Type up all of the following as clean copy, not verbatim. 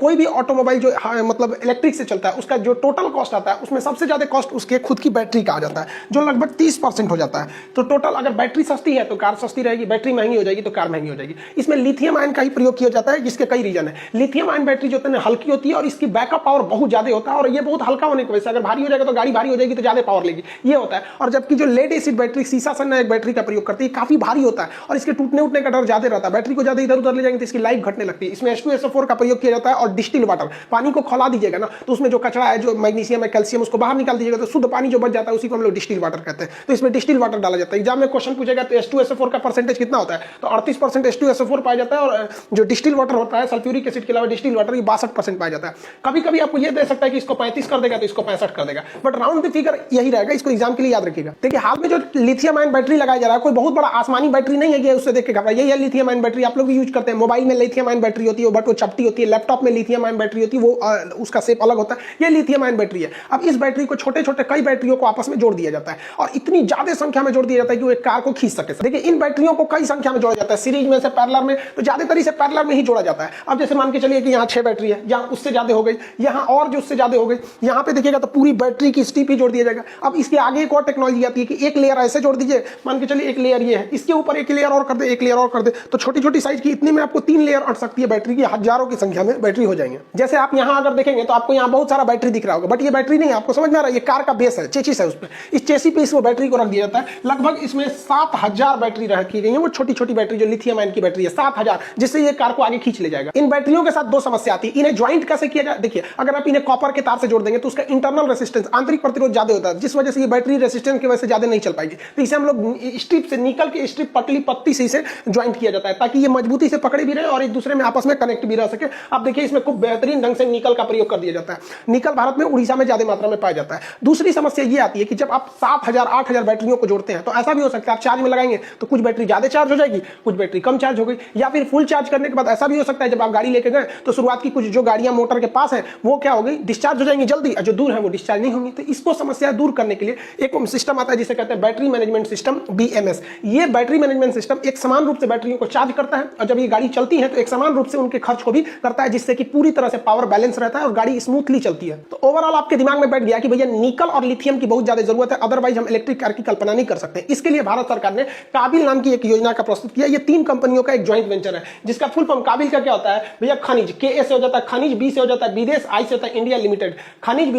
कोई भी ऑटोमोबाइल जो मतलब इलेक्ट्रिक से चलता है उसका जो टोटल कॉस्ट आता है उसमें सबसे ज्यादा कॉस्ट उसके खुद की बैटरी का आ जाता है, जो लगभग 30% हो जाता है। तो टोटल अगर बैटरी सस्ती है तो कार सस्ती रहेगी, बैटरी महंगी हो जाएगी तो कार महंगी हो जाएगी। इसमें लिथियम आयन का ही प्रयोग किया जाता है, जिसके कई रीजन है। लिथियम आयन बैटरी जो है हल्की होती है और इसकी बैकअप पावर बहुत ज्यादा होता है, और ये बहुत हल्का होने की वजह से अगर भारी हो जाएगा तो गाड़ी भारी हो जाएगी तो ज्यादा पावर लेगी, ये होता है। और जबकि जो लेड एसिड बैटरी सीसा सन्ना एक बैटरी का प्रयोग करती है, काफी भारी होता है और इसके टूटने उठने का डर ज्यादा रहता है, बैटरी को ज्यादा इधर उधर ले जाएंगे तो इसकी लाइफ घटने लगती है। इसमें H2SO4 का प्रयोग किया जाता है और डिस्टिल वाटर, पानी को खौला दीजिएगा ना तो उसमें जो कचरा है, जो मैग्नीशियम है, कैल्शियम, उसको बाहर निकाल दीजिएगा तो शुद्ध पानी जो बच जाता है उसी को हम लोग डिस्टिल वाटर कहते हैं। तो इसमें डिस्टिल वाटर डाला जाता है। एग्जाम में क्वेश्चन पूछेगा तो H2SO4 का परसेंटेज कितना होता है, तो 38% H2SO4 पाया जाता है, और जो डिस्टिल वाटर होता है सल्फ्यूरिक एसिड के अलावा डिस्टिल वाटर 62% पाया जाता है। कभी कभी आपको ये दे सकता है कि इसको 35 कर देगा तो इसको 65 कर देगा, बट राउंड द फिगर यही रहेगा, इसको एग्जाम के लिए याद रखिएगा। देखिए हाल में जो लिथियम आयन बैटरी लगाया जा रहा है कोई बहुत बड़ा आसमानी बैटरी नहीं है कि उससे देख के घबराइए। यही है लिथियम आयन बैटरी, आप लोग भी यूज करते हैं। मोबाइल में लिथियम आयन बैटरी होती है बट वो चपटी होती है, लैपटॉप में लिथियम आयन बैटरी होती है, वो उसका शेप अलग होता है। ये लिथियम आयन बैटरी है। अब इस बैटरी को छोटे छोटे कई बैटरियों को आपस में जोड़ दिया जाता है और इतनी ज्यादा संख्या में जोड़ दिया जाता है कि वो एक कार को खींच सके। देखिए इन बैटरियों को कई संख्या में जोड़ा जाता है, सीरीज में से पैरेलल में, तो ज्यादातर इसे पैरेलल में ही जोड़ा जाता है। अब जैसे मान के चलिए कि यहाँ 6 बैटरी है, यहाँ उससे ज्यादा हो गई, यहाँ और जो उससे ज्यादा हो गई, यहाँ पे देखिएगा तो पूरी बैटरी की स्ट्रिप ही जोड़ दिया जाएगा। अब इसके आगे एक और टेक्नोलॉजी आती है कि एक लेयर ऐसे जोड़ दीजिए, मान के चलिए एक लेयर ये है, इसके ऊपर एक लेयर और कर दे, एक लेयर और कर दे, तो छोटी छोटी साइज की इतनी में आपको 3 लेयर अट सकती है बैटरी की, हजारों की संख्या में बैटरी हो जाएंगे। जैसे आप यहाँ अगर देखेंगे तो आपको यहाँ बहुत सारा बैटरी दिख रहा होगा, बट ये बैटरी नहीं है, आपको समझ में आ रहा है, ये कार का बेस है, चेसिस है, उस पर इस चेसिस पे इसको बैटरी को रख दिया जाता है। लगभग इसमें 7000 बैटरी रखी गई है, वो छोटी छोटी बैटरी जो लिथियम आयन की बैटरी है 7000, जिससे ये कार को आगे खींच ले जाएगा। इन बैटरियों के साथ दो समस्या आती है, इन्हें ज्वाइंट कैसे किया जाए। देखिए अगर आप इन्हें कॉपर के तार से जोड़ देंगे तो उसका इंटरनल रेसिस्टेंस, आंतरिक प्रतिरोध ज्यादा होता है, जिस वजह से ये बैटरी रेसिस्टेंस की वजह से ज्यादा नहीं चल पाएगी। तो इसे हम लोग स्ट्रिप से, निकल के स्ट्रिप पतली पत्ती से इसे ज्वाइंट किया जाता है ताकि ये मजबूती से पकड़े भी रहे और एक दूसरे में आपस में कनेक्ट भी रह सके। आप देखिए इसमें खूब बेहतरीन ढंग से निकल का प्रयोग कर दिया जाता है। निकल भारत में उड़ीसा में ज्यादा मात्रा में पाया जाता है। दूसरी समस्या ये आती है कि जब आप 7000 8000 बैटरियों को जोड़ते हैं तो ऐसा भी हो सकता है आप चार्ज में लगाएंगे तो कुछ बैटरी ज्यादा चार्ज हो जाएगी, कुछ बैटरी कम चार्ज हो गई, या फिर फुल चार्ज करने के बाद ऐसा भी हो सकता है जब आप गाड़ी लेके गए तो शुरुआत की कुछ जो गाड़ियां मोटर के पास है वो क्या हो गई, डिस्चार्ज हो जाएंगी जल्दी, और जो दूर है वो डिस्चार्ज नहीं होंगी। तो इसको समस्या दूर करने के लिए एक सिस्टम आता है जिसे कहते हैं बैटरी मैनेजमेंट सिस्टम, BMS। ये बैटरी मैनेजमेंट सिस्टम एक समान रूप से बैटरियों को चार्ज करता है और जब ये गाड़ी चलती है तो एक समान रूप से उनके खर्च को भी करता है, जिससे कि पूरी तरह से पावर बैलेंस रहता है और गाड़ी स्मूथली चलती है। तो ओवरऑल आपके दिमाग में बैठ गया कि भैया निकल और लिथियम की बहुत ज्यादा जरूरत है, अदरवाइज हम इलेक्ट्रिक कार की कल्पना नहीं कर सकते। इसके लिए भारत सरकार ने काबिल नाम की एक योजना का प्रस्तुत किया। ये 3 कंपनियों का एक ज्वाइंट वेंचर है जिसका फुल फॉर्म, काबिल का क्या होता है भैया, खनिज, KA से हो जाता है खनिज, B से हो जाता है विदेश, I से होता है इंडिया लिमिटेड, खनिज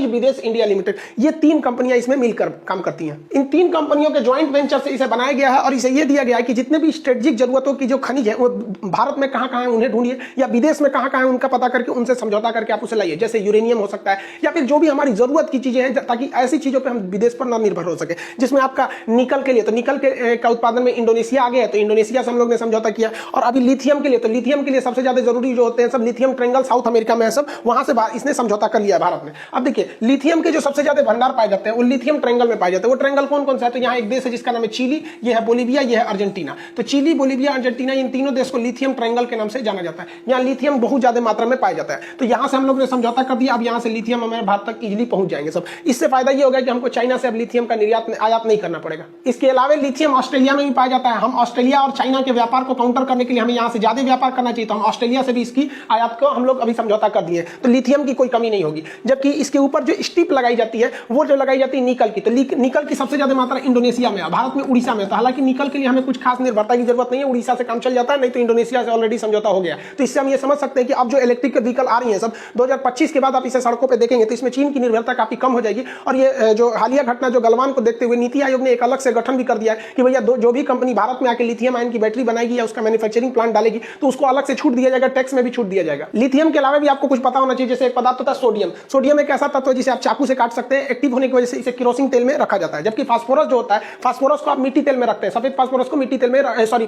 विदेश इंडिया लिमिटेड। ये 3 कंपनियां इसमें मिलकर काम करती हैं। इन 3 कंपनियों के ज्वाइंट वेंचर से इसे बनाया गया है और इसे ये दिया गया है कि जितने भी स्ट्रेटेजिक जरूरतों की जो खनिज है वो भारत में कहां कहां है उन्हें ढूंढिए, या विदेश में कहां कहां है उनका पता करके उनसे समझौता करके आप उसे लाइए। जैसे यूरेनियम हो सकता है या फिर जो भी हमारी जरूरत की चीजें हैं, ताकि ऐसी चीजों पे हम विदेश पर ना निर्भर हो सके। जिसमें आपका निकल के लिए, तो निकल का उत्पादन में इंडोनेशिया आ गया है, तो इंडोनेशिया से हम लोग ने समझौता किया। और अभी लिथियम के लिए, तो लिथियम के लिए सबसे ज्यादा जरूरी जो होते हैं सब लिथियम ट्रायंगल साउथ अमेरिका में है, सब वहां से इसने समझौता कर लिया है भारत ने। अब देखिए लिथियम के जो सबसे ज्यादा भंडार पाए जाते हैं वो लिथियम ट्रायंगल में पाए जाते हैं। वो ट्रायंगल कौन कौन सा है, तो यहाँ एक देश है जिसका नाम है चिली, ये है बोलीविया, ये है अर्जेंटीना। तो चिली, बोलीविया, अर्जेंटीना, इन तीनों देश को लिथियम ट्रायंगल के नाम से जाना जाता है। यहाँ लिथियम बहुत ज्यादा मात्रा में पाया जाता है, तो यहाँ से हम लोग ने समझौता कर दिया। अब यहाँ से लिथियम हमें भारत तक इजीली पहुंच जाएंगे सब। इससे फायदा ये होगा कि हमको चाइना से अब लिथियम का निर्यात आयात नहीं करना पड़ेगा। इसके अलावा लिथियम ऑस्ट्रेलिया में भी पाया जाता है। हम ऑस्ट्रेलिया और चाइना के व्यापार को काउंटर करने के लिए हमें यहाँ से ज्यादा व्यापार करना चाहिए, तो हम ऑस्ट्रेलिया से भी इसकी आयात को हम लोग अभी समझौता कर दिए, तो लिथियम की कोई कमी नहीं होगी। जबकि इसके ऊपर जो स्ट्रिप लगाई जाती है वो जो लगाई जाती है निकल की, तो निकल की सबसे ज्यादा मात्रा इंडोनेशिया में है, भारत में उड़ीसा में। तो हालांकि निकल के लिए हमें कुछ खास निर्भरता की जरूरत नहीं है, उड़ीसा से काम चल जाता है, नहीं तो इंडोनेशिया से ऑलरेडी समझौता हो गया। तो इससे हम ये समझ सकते हैं कि अब जो इलेक्ट्रिक व्हीकल आ रही है सब 2025 के बाद आप इसे सड़कों पर देखेंगे तो इसमें चीन की निर्भरता काफी कम हो जाएगी। और ये जो हालिया घटना जो गलवान को देखते हुए नीति आयोग ने एक अलग से गठन भी कर दिया है कि भैया जो भी कंपनी भारत में आके लिथियम आयन की बैटरी बनाएगी या उसका मैन्युफैक्चरिंग प्लांट डालेगी तो उसको अलग से छूट दिया जाएगा, टैक्स में भी छूट दिया जाएगा। लिथियम के अलावा भी आपको कुछ पता होना चाहिए, जैसे एक पदार्थ होता है सोडियम। सोडियम एक ऐसा तत्व है जिसे आप चाकू से काट सकते हैं, एक्टिव होने की वजह से इसे केरोसिन तेल में रखा जाता है। जबकि फास्फोरस जो होता है, फास्फोरस को आप मिट्टी तेल में रखते हैं, सफेद फास्फोरस को मिट्टी तेल में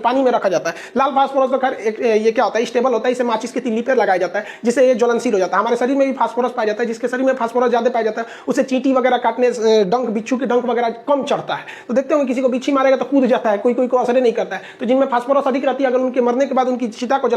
पानी में रखा जाता है। लाल फास्फोरस तो खैर ये क्या होता है, स्टेबल होता है, इसे माचिस की तीली पर लगाया जाता है जिससे ये ज्वलनशील हो जाता है। हमारे शरीर में भी फास्फोरस पाया जाता है, जिसके शरीर में फास्फोरस ज्यादा पाया जाता है उसे चींटी वगैरह काटने, डंक, बिच्छू के डंक वगैरह कम चढ़ता है। तो देखते होंगे किसी को बिच्छी मारेगा तो कूद जाता है, कोई को असर नहीं करता है। तो जिनमें फास्फोरस अधिक रहती है अगर उनके मरने के बाद उनकी चिता को